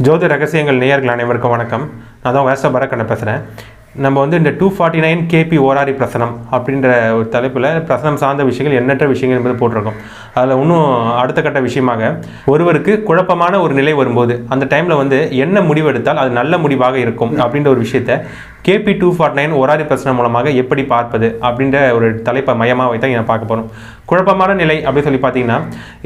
ஜோதி ரகசியங்கள் நேயர்கள் அனைவருக்கும் வணக்கம். நான் தான் வேஸ்ட் பரத் பேசுகிறேன். நம்ம வந்து இந்த 249 KP ஓராரி பிரசனம் அப்படின்ற ஒரு தலைப்பில் பிரசனம் சார்ந்த விஷயங்கள் எண்ணற்ற விஷயங்கள் என்பது போட்டிருக்கோம். அதில் இன்னும் அடுத்த கட்ட விஷயமாக ஒருவருக்கு குழப்பமான ஒரு நிலை வரும்போது அந்த டைமில் வந்து என்ன முடிவு எடுத்தால் அது நல்ல முடிவாக இருக்கும் அப்படின்ற ஒரு விஷயத்தை KP 249 ஓராரி பிரசனம் மூலமாக எப்படி பார்ப்பது அப்படின்ற ஒரு தலைப்பை மையமாக வைத்தான் நான் பார்க்க போகிறோம். குழப்பமான நிலை அப்படின்னு சொல்லி பார்த்தீங்கன்னா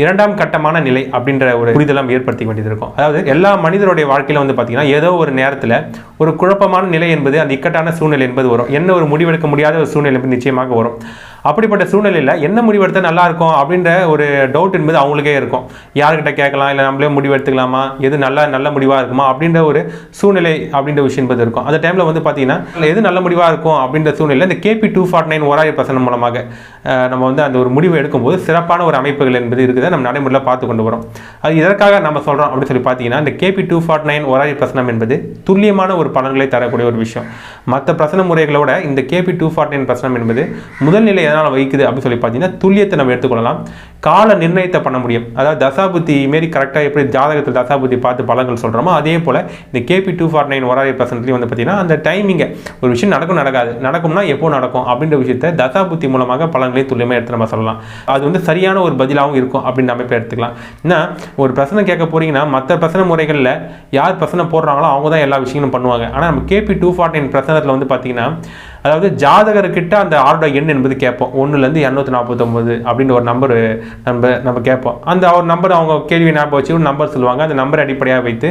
இரண்டாம் கட்டமான நிலை அப்படின்ற ஒரு புரிதலாம் ஏற்படுத்திக்க வேண்டியது இருக்கும். அதாவது எல்லா மனிதருடைய வாழ்க்கையில் வந்து பார்த்தீங்கன்னா ஏதோ ஒரு நேரத்தில் ஒரு குழப்பமான நிலை என்பது அந்த இக்கட்டான சூழ்நிலை என்பது வரும். என்ன ஒரு முடிவெடுக்க முடியாத ஒரு சூழ்நிலை என்பது நிச்சயமாக வரும். அப்படிப்பட்ட சூழ்நிலையில் என்ன முடிவெடுத்தால் நல்லா இருக்கும் அப்படின்ற ஒரு டவுட் என்பது அவங்களுக்கே இருக்கும். யார்கிட்ட கேட்கலாம், இல்லை நம்மளே முடிவு எடுத்துக்கலாமா, எது நல்ல முடிவாக இருக்குமா அப்படின்ற ஒரு சூழ்நிலை அப்படின்ற விஷயம் என்பது இருக்கும். அந்த டைமில் வந்து பார்த்தீங்கன்னா எது நல்ல முடிவாக இருக்கும் அப்படின்ற சூழ்நிலை இந்த KP 249 ஓராரி பிரசனம் மூலமாக நம்ம வந்து அந்த ஒரு முடிவு எடுக்கும்போது சிறப்பான ஒரு அமைப்புகள் என்பது இருக்குது, நம்ம நடைமுறையில் பார்த்து கொண்டு வரோம். அது இதற்காக நம்ம சொல்கிறோம் அப்படின்னு சொல்லி பார்த்தீங்கன்னா இந்த KP 249 ஓராரி பிரசனம் என்பது துல்லியமான ஒரு பலன்களை தரக்கூடிய ஒரு விஷயம். மற்ற பிரசன முறைகளோட இந்த KP 249 பிரசனம் என்பது முதல் நிலை எதனால் வைக்குது அப்படின்னு சொல்லி பார்த்தீங்கன்னா துல்லியத்தை நம்ம எடுத்துக்கொள்ளலாம். கால நிர்ணயத்தை பண்ண முடியும். அதாவது தசாபுத்தி மாரி கரெக்டாக எப்படி ஜாதகத்தில் தசாபுத்தி பார்த்து பலன்கள் சொல்கிறோமோ அதே போல் இந்த KP 249 ஓராரி பிரசனத்துலேயும் வந்து பார்த்தீங்கன்னா அந்த டைமிங்கை ஒரு விஷயம் நடக்கும்னா எப்போ நடக்கும் அப்படின்ற விஷயத்தை தசாபுத்தி மூலமாக பலன்களை துல்லியமாக எடுத்து நம்ம சொல்லலாம். அது வந்து சரியான ஒரு பதிலாகவும் இருக்கும் அப்படின்னு நம்ம எடுத்துக்கலாம். ஏன்னா ஒரு பிரச்சனை கேட்க போறீங்கன்னா மற்ற பிரச்சனை முறைகளில் யார் பிரச்சனை போடுறாங்களோ அவங்க தான் எல்லா விஷயங்களும் பண்ணுவாங்க. ஆனால் நம்ம KP 249 பிரச்சனத்தில் வந்து பார்த்தீங்கன்னா அதாவது ஜாதகர்கிட்ட அந்த ஆரோட எண் என்பது கேட்போம். 1லேருந்து 249 அப்படின்னு ஒரு நம்பர் நம்ம கேட்போம். அந்த ஒரு நம்பர் அவங்க கேள்வி ஞாபகம் வச்சு ஒரு நம்பர் சொல்லுவாங்க. அந்த நம்பர் அடிப்படையாக வைத்து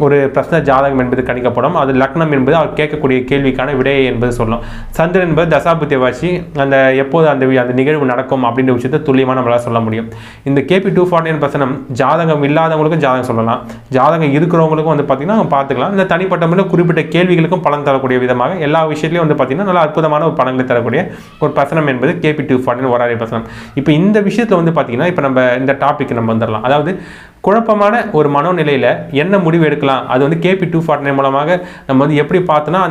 ஒரு பிரச்சனை ஜாதகம் என்பது கணிக்கப்படும். அது லக்னம் என்பது அவர் கேட்கக்கூடிய கேள்விக்கான விடையை என்பது சொல்லும். சந்திரன் என்பது தசாபுத்தியை வச்சு அந்த எப்போது அந்த நிகழ்வு நடக்கும் அப்படின்ற விஷயத்தை துல்லியமாக நம்மளால் சொல்ல முடியும். இந்த KP 249 பிரச்சனம் ஜாதகம் இல்லாதவங்களுக்கும் ஜாதகம் சொல்லலாம், ஜாதகம் இருக்கிறவங்களுக்கும் வந்து பார்த்தீங்கன்னா பார்த்துக்கலாம். இந்த தனிப்பட்ட முறையில் குறிப்பிட்ட கேள்விகளுக்கும் பலன் தரக்கூடிய விதமாக எல்லா விஷயத்திலையும் வந்து பார்த்தீங்கன்னா அற்புதமான ஒரு பலன்களை தரக்கூடிய ஒரு பிரசனம் என்பது KP 249 ஓராரி பிரசனம். இப்போ இந்த விஷயத்துல வந்து பார்த்தீங்கன்னா இப்போ நம்ம இந்த டாபிக் நம்ம வந்துடலாம். அதாவது குழப்பமான ஒரு மனோநிலையில் என்ன முடிவு எடுக்கலாம், அது வந்து KP 249 மூலமாக நம்ம வந்து எப்படி பார்த்தோன்னா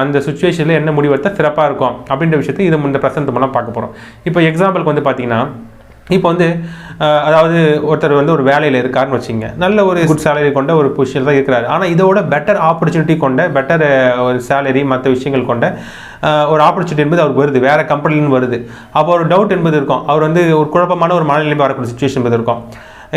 அந்த சுச்சுவேஷனில் என்ன முடிவு எடுத்தால் சிறப்பாக இருக்கும் அப்படின்ற விஷயத்தை இது இந்த பிரசனத்து மூலம் பார்க்க போகிறோம். இப்போ எக்ஸாம்பிளுக்கு வந்து பார்த்தீங்கன்னா இப்போ வந்து அதாவது ஒருத்தர் வந்து ஒரு வேலையில் இருக்காருன்னு வச்சுங்க, நல்ல ஒரு குட் சேலரி கொண்ட ஒரு பொசிஷன் தான் இருக்கிறாரு. ஆனால் இதோட பெட்டர் ஆப்பர்ச்சுனிட்டி கொண்ட பெட்டர் ஒரு சேலரி மற்ற விஷயங்கள் கொண்ட ஒரு ஆப்பர்ச்சுனிட்டி என்பது அவருக்கு வருது, வேறு கம்பெனின்னு வருது. அப்போ ஒரு டவுட் என்பது இருக்கும். அவர் வந்து ஒரு குழப்பமான ஒரு மனநிலை வரக்கூடிய சுச்சுவேஷன் என்பது இருக்கும்.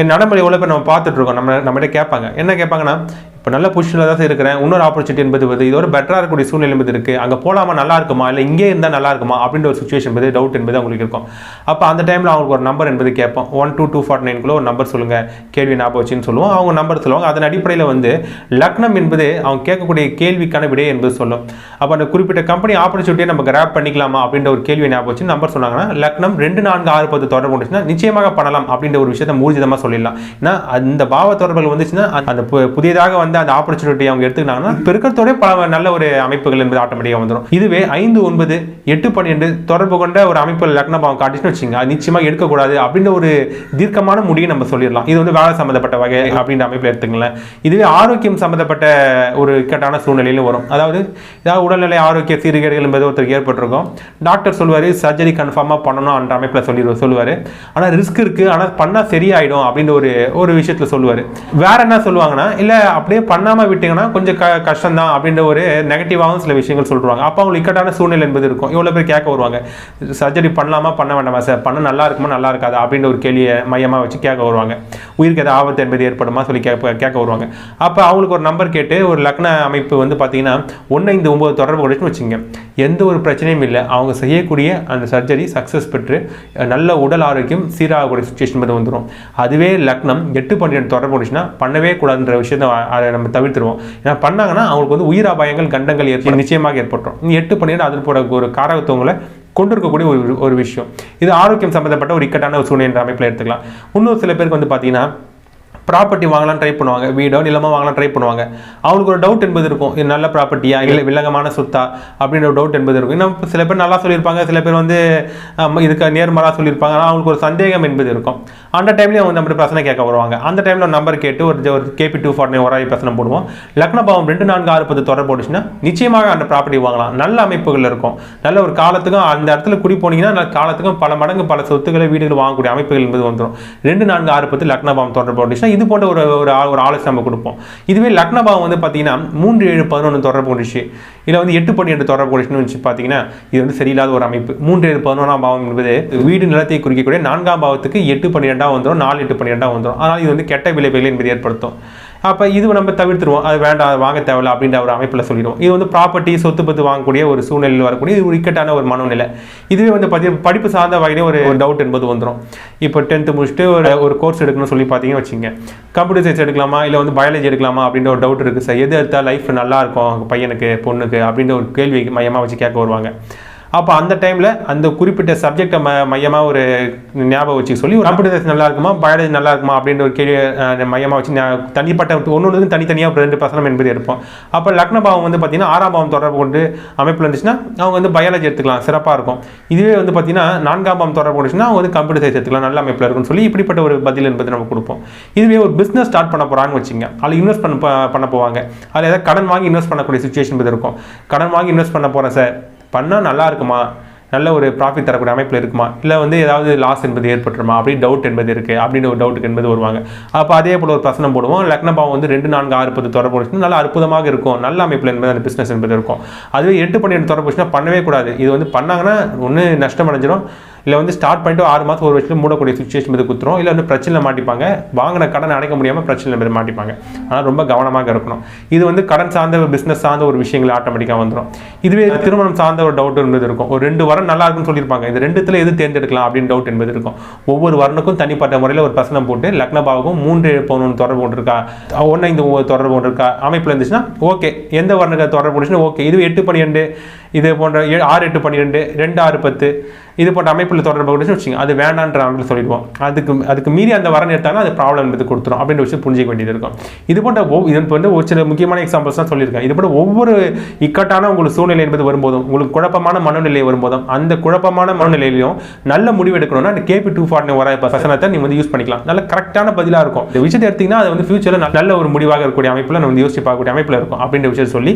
நடைமுறை எவ்வளோ பேர் நம்ம பார்த்துட்ருக்கோம். நம்மகிட்ட கேட்பாங்க, என்ன கேட்பாங்கன்னா இப்போ நல்ல பொசிஷனில் தான் இருக்கிறேன், இன்னொரு ஆப்பர்ச்சுனிட்டி என்பது வருது, இதோட பெட்டராக இருக்கக்கூடிய சூழ்நிலை என்பது இருக்குது, அங்கே போகலாமா, நல்லா இருக்குமா, இல்லை இங்கே இருந்தால் நல்லா இருக்குமா அப்படின்ற ஒரு சுச்சுவேஷன் என்பது டவுட் என்பது அவங்களுக்கு இருக்கும். அப்போ அந்த டைமில் அவங்களுக்கு ஒரு நம்பர் என்பது கேட்போம். 1 to 249 ஒரு நம்பர் சொல்லுங்கள், கேள்வி ஞாபகம் வச்சுன்னு சொல்லுவோம். அவங்க நம்பர் சொல்லுவாங்க. அதன் அடிப்படையில் வந்து லக்னம் என்பது அவங்க கேட்கக்கூடிய கேள்விக்கான விடை என்பது சொல்லும். அப்போ அந்த குறிப்பிட்ட கம்பெனி ஆப்பர்ச்சுனிட்டியை நம்ம கிராப் பண்ணிக்கலாமா அப்படின்ற ஒரு கேள்வி ஞாபகம் வச்சு நம்பர் சொன்னாங்கன்னா லக்னம் 2, 4, 6, 10 தொடர்பு வந்துச்சுன்னா நிச்சயமாக பண்ணலாம் அப்படின்ற ஒரு விஷயத்தை ஊர்ஜிதமாக சொல்லிடலாம். ஏன்னா அந்த பாவ தொடர்புகள் வந்துச்சுன்னா அந்த புதியதாக வந்து அந்த ஆப்பர்ச்சுனிட்டி அவங்க எடுத்துக்கிட்டாங்கன்னா பெருக்கத்தோட பல நல்ல ஒரு அமைப்புகள் என்பது ஆட்டோமேட்டிக்காக வந்துடும். இதுவே 5, 9, 8, 12 தொடர்பு கொண்ட ஒரு அமைப்புகள் லக்னம் அவங்க காட்டிச்சுன்னு வச்சுங்க, அது நிச்சயமாக எடுக்கக்கூடாது அப்படின்ற ஒரு தீர்க்கமான முடியை நம்ம சொல்லிடலாம். இது வந்து வேலை சம்பந்தப்பட்ட வகை அப்படின்ற அமைப்பில் எடுத்துங்களேன். இதுவே ஆரோக்கியம் சம்பந்தப்பட்ட ஒரு இக்கட்டான சூழ்நிலையிலும் வரும். அதாவது ஏதாவது உடல்நிலை ஆரோக்கிய சீர்கேடுகள் என்பது ஒருத்தருக்கு ஏற்பட்டிருக்கும். டாக்டர் சொல்லுவார் சர்ஜரி கன்ஃபார்மாக பண்ணணும் அந்த அமைப்பில் சொல்லுவார். ஆனால் ரிஸ்க் இருக்குது, ஆனால் பண்ணால் சரியாயிடும் அப்படின்ற ஒரு விஷயத்தில் சொல்லுவார். வேற என்ன சொல்லுவாங்கன்னா இல்லை அப்படியே பண்ணாமல் விட்டீங்கன்னா கொஞ்சம் கஷ்டம் தான் அப்படின்ற ஒரு நெகட்டிவாகவும் சில விஷயங்கள் சொல்லுவாங்க. அப்போ அவங்களுக்கு இக்கட்டான சூழ்நிலை என்பது இருக்கும். இவ்வளோ பேர் கேட்க வருவாங்க, சர்ஜரி பண்ணலாமா பண்ண வேண்டாமா சார், பண்ண நல்லா இருக்குமா நல்லா இருக்காது அப்படின்ற ஒரு கேள்வியை மையமாக வச்சு கேட்க வருவாங்க. உயிருக்கு ஏதாவது ஆபத்து என்பது ஏற்படுமா சொல்லி கேட்க வருவாங்க. அப்போ அவங்களுக்கு ஒரு நம்பர் கேட்டு ஒரு லக்ன அமைப்பு வந்து பார்த்தீங்கன்னா 1, 5, 9 தொடர்பு கொடுத்துன்னு வச்சுங்க, எந்த ஒரு பிரச்சனையும் இல்லை, அவங்க செய்யக்கூடிய அந்த சர்ஜரி சக்ஸஸ் பெற்று நல்ல உடல் ஆரோக்கியம் சீராகக்கூடிய சுச்சுவேஷன் என்பது வந்துடும். அதுவே லக்னம் 8, 12 தொடர்பு கொடுச்சுன்னா பண்ணவே கூடாதுன்ற விஷயத்தை நம்ம தவிர்த்துருவோம். ஏன்னா பண்ணாங்கன்னா அவங்களுக்கு வந்து உயிர் அபாயங்கள் கண்டங்கள் நிச்சயமாக ஏற்பட்டுரும். 8, 12 அது போட ஒரு காரகத்துவங்களை கொண்டிருக்கக்கூடிய ஒரு விஷயம். இது ஆரோக்கியம் சம்பந்தப்பட்ட ஒரு இக்கட்டான ஒரு சூழ்நிலை அமைப்பில் எடுத்துக்கலாம். இன்னொரு சில பேருக்கு வந்து பார்த்தீங்கன்னா ப்ராப்பர்ட்டி வாங்கலாம் ட்ரை பண்ணுவாங்க, வீடோ நிலமோ வாங்கலாம் ட்ரை பண்ணுவாங்க. அவங்களுக்கு ஒரு டவுட் என்பது இருக்கும், இது நல்ல ப்ராப்பர்ட்டியா இல்லை வில்லங்கமான சொத்தா அப்படின்ற ஒரு டவுட் என்பது இருக்கும். இன்னும் சில பேர் நல்லா சொல்லியிருப்பாங்க, சில பேர் வந்து இதுக்கு நேர்மறாக சொல்லியிருப்பாங்க. ஆனால் அவங்களுக்கு ஒரு சந்தேகம் என்பது இருக்கும். அந்த டைம்லேயும் அவங்க நம்ம பிரச்சனை கேட்க வருவாங்க. அந்த டைமில் ஒரு நம்பர் கேட்டு ஒரு KP 249 ஓராரி பிரச்சனை போடுவோம். லக்னபாவம் 2, 4, 6, 10 தொடர்பு போட்டுச்சுன்னா நிச்சயமாக அந்த ப்ராப்பர்ட்டி வாங்கலாம். நல்ல அமைப்புகள் இருக்கும். நல்ல ஒரு காலத்துக்கும் அந்த இடத்துல குடி போனீங்கன்னா காலத்துக்கும் பல மடங்கு பல சொத்துக்களை வீடுகள் வாங்கக்கூடிய அமைப்புகள் என்பது வந்துடும். 2, 4, 6, 10 லக்னபாவம் தொடர்பு போட்டுச்சுன்னா இது போன்ற ஒரு ஆலோசனை நம்ம கொடுப்போம். இதுவே லக்ன பாவம் வந்து பார்த்தீங்கன்னா 3, 7, 11 தொடர்பு கொண்டுச்சு, இல்லை வந்து 8, 12 தொடர்பு கொண்டுச்சுன்னு வச்சு பார்த்தீங்கன்னா இது வந்து சரியில்லாத ஒரு அமைப்பு. 3, 7, 11ஆம் பாவம் என்பது வீடு நிலத்தை குறிக்கக்கூடிய 4ஆம் பாவத்துக்கு 8, 12 வந்துடும், 4, 8, 12 வந்துடும். ஆனால் இது வந்து கெட்ட விளைவுகளை என்பது ஏற்படுத்தும். அப்போ இது நம்ம தவிர்த்துருவோம், அது வேண்டாம், அது வாங்க தேவையில்ல அப்படின்ற ஒரு அமைப்பில் சொல்லிடுவோம். இது வந்து ப்ராப்பர்ட்டி சொத்து பத்து வாங்கக்கூடிய ஒரு சூழ்நிலையில் வரக்கூடிய ஒரு இக்கட்டான ஒரு மனநிலை. இதுவே வந்து பார்த்தீங்கன்னா படிப்பு சார்ந்த வகையிலே ஒரு டவுட் என்பது வந்துடும். இப்போ 10th முடிச்சுட்டு ஒரு கோர்ஸ் எடுக்கணும்னு சொல்லி பார்த்தீங்கன்னு வச்சுங்க, கம்ப்யூட்டர் சயின்ஸ் எடுக்கலாமா இல்லை வந்து பயாலஜி எடுக்கலாமா அப்படின்ற ஒரு டவுட் இருக்குது சார். எது எடுத்தால் லைஃப் நல்லா இருக்கும் பையனுக்கு பொண்ணுக்கு அப்படின்ற ஒரு கேள்வி மையமாக வச்சு கேட்க வருவாங்க. அப்போ அந்த டைமில் அந்த குறிப்பிட்ட சப்ஜெக்டை மையமாக ஒரு ஞாபகம் வச்சு சொல்லி ஒரு கம்ப்யூட்டர் சயின்ஸ் நல்லா இருக்குமா பயாலஜி நல்லா இருக்குமா அப்படின்ற ஒரு கேள்வி மையமாக வச்சு தனிப்பட்ட ஒன்று தனித்தனியாக 2 பிரசனம் என்பது எடுப்போம். அப்போ லக்ன பாவம் வந்து பார்த்தீங்கன்னா 6ஆம் பாவம் தொடர்பு கொண்டு அமைப்பில் இருந்துச்சுன்னா அவங்க வந்து பயாலஜி எடுத்துக்கலாம், சிறப்பாக இருக்கும். இதுவே வந்து பார்த்தீங்கன்னா 4ஆம் பாவம் தொடர்பு கொண்டுச்சுன்னா அவங்க வந்து கம்ப்யூட்டர் சயின்ஸ் எடுத்துக்கலாம், நல்ல அமைப்பில் இருக்குன்னு சொல்லி இப்படிப்பட்ட ஒரு பதில் என்பது நம்ம கொடுப்போம். இதுவே ஒரு பிஸ்னஸ் ஸ்டார்ட் பண்ண போகிறான்னு வச்சுங்க, அதில் இன்வெஸ்ட் பண்ண போவாங்க, அதில் ஏதாவது கடன் வாங்கி இன்வெஸ்ட் பண்ணக்கூடிய சுச்சுவேஷன் என்பது இருக்கும். கடன் வாங்கி இன்வெஸ்ட் பண்ண போகிறேன் சார், பண்ணால் நல்லா இருக்குமா, நல்ல ஒரு ப்ராஃபிட் தரக்கூடிய அமைப்பில் இருக்குமா, இல்லை வந்து ஏதாவது லாஸ் என்பது ஏற்பட்டுருமா அப்படி டவுட் என்பது இருக்குது அப்படின்னு ஒரு டவுட்டுக்கு என்பது வருவாங்க. அப்போ அதே போல் ஒரு பிரச்சனை போடுவோம். லக்ன பாவம் வந்து 2, 4, 6, 10 தொடர்பு நல்லா அற்புதமாக இருக்கும், நல்ல அமைப்பில் என்பது அந்த பிஸ்னஸ் என்பது இருக்கும். அதுவே 8, 12 தொடர்பு பண்ணவே கூடாது. இது வந்து பண்ணாங்கன்னா ஒன்று நஷ்டம் அடைஞ்சிடும், இல்லை வந்து ஸ்டார்ட் பண்ணிட்டு 6 மாதம் 1 வருஷத்துல மூடக்கூடிய சுச்சுவேஷன் இது குத்துரும், இல்லை வந்து பிரச்சனை மாட்டிப்பாங்க, வாங்கின கடன் அடைக்க முடியாமல் பிரச்சனை என்பது மாட்டிப்பாங்க. ஆனால் ரொம்ப கவனமாக இருக்கணும். இது வந்து கடன் சார்ந்த ஒரு பிஸ்னஸ் சார்ந்த ஒரு விஷயங்கள் ஆட்டோமேட்டிக்காக வந்துடும். இதுவே திருமணம் சார்ந்த ஒரு டவுட் என்பது இருக்கும். ஒரு 2 வாரம் நல்லா இருக்குன்னு சொல்லியிருப்பாங்க, இந்த 2த்துல எது தேர்ந்தெடுக்கலாம் அப்படின்னு டவுட் என்பது இருக்கும். ஒவ்வொரு வருணுக்கும் தனிப்பட்ட முறையில் ஒரு பிரச்சனை போட்டு லக்ன பாவகம் 3, 7, 11 தொடர்பு கொண்டு இருக்கா, 1, 5 தொடர்பு கொண்டு இருக்கா அமைப்பில் இருந்துச்சுன்னா ஓகே, எந்த வருணுக்கு தொடர்பு கொண்டுச்சுன்னா ஓகே. இது 8, 12 இது போன்ற 6, 8, 12 2, 6, 10 இது போன்ற அமைப்பில் தொடர்பு கொண்டு வச்சுங்க, அது வேண்டான்ற அமைப்பில் சொல்லிடுவோம். அதுக்கு மீறி அந்த வரன் எடுத்தாங்கன்னா அது ப்ராப்ளம் என்பது கொடுத்துரும் அப்படின்ற விஷயம் புரிஞ்சிக்க வேண்டியது இருக்கும். இது போன்ற இது வந்து ஒரு சில முக்கியமான எக்ஸாம்பிள்ஸ் தான் சொல்லியிருக்கேன். இது போன்ற ஒவ்வொரு இக்கட்டான உங்களுக்கு சூழ்நிலை என்பது வரும்போதும், உங்களுக்கு குழப்பமான மனநிலை வரும்போதும், அந்த குழப்பமான மனநிலையிலையும் நல்ல முடிவு எடுக்கணும்னா அந்த KP 240 பிரசனத்தை நீங்க வந்து யூஸ் பண்ணிக்கலாம். நல்ல கரெக்டான பதிலாக இருக்கும். இந்த விஷயத்தை எடுத்தீங்கன்னா அது வந்து ஃபியூச்சரில் நல்ல ஒரு முடிவாக இருக்கக்கூடிய அமைப்பில் நம்ம வந்து யோசிச்சு பார்க்கக்கூடிய அமைப்பில் இருக்கும் அப்படின்ற விஷயத்தை சொல்லி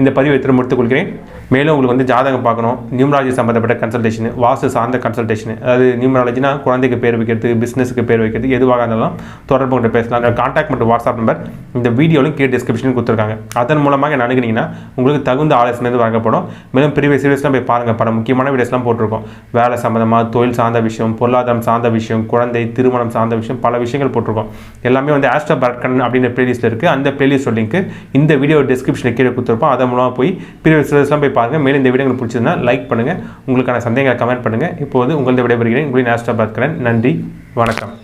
இந்த பதிவை திரும்ப எடுத்துக் கொள்கிறேன். மேலும் உங்களுக்கு வந்து ஜாதகம் பார்க்கணும், நியூமராலஜி சம்பந்தப்பட்ட கன்சல்டேஷன், வாஸ்து சார்ந்த கன்சல்டேஷன், அதாவது நியூமராலஜினா குழந்தைக்கு பேர் வைக்கிறது, பிஸ்னஸுக்கு பேர் வைக்கிறது, எதுவாக இருந்தாலும் தொடர்பு கொண்டு பேசலாம். அந்த கான்டாக்ட் மற்றும் வாட்ஸ்அப் நம்பர் இந்த வீடியோலையும் கீழே டிஸ்கிரிப்ஷன் கொடுத்துருக்காங்க. அதன் மூலமாக என்ன அணுகுனீங்கன்னா உங்களுக்கு தகுந்த ஆலோசனை வழங்கப்படும். மேலும் ப்ரீவியஸ் வீடியோஸ்லாம் போய் பாருங்கள், பல முக்கியமான வீடியோஸ்லாம் போட்டிருக்கோம். வேலை சம்பந்தமாக, தொழில் சார்ந்த விஷயம், பொருளாதாரம் சார்ந்த விஷயம், குழந்தை திருமணம் சார்ந்த விஷயம், பல விஷயங்கள் போட்டிருக்கோம். எல்லாமே வந்து ஆஸ்ட்ரோ பரத் அப்படின்ற பிளேலிஸ்ட்டில் இருக்குது. அந்த பிளேலிஸ்ட் லிங்க் இந்த வீடியோ டிஸ்கிரிப்ஷனில் கீழே கொடுத்துருப்போம். அதன் மூலமாக போய் ப்ரீவியஸ் வீடியோஸ்லாம் போய் பாருங்கள். மேலும் இந்த வீடியோ உங்களுக்கு பிடிச்சதுன்னா லைக் பண்ணுங்கள், உங்களுக்கான சந்தேகங்களை கமெண்ட் பண்ணுங்கள். இப்போது உங்களது விடைபெறுகிறேன். உங்களின் ஆஸ்ட்ரோ பரத். நன்றி, வணக்கம்.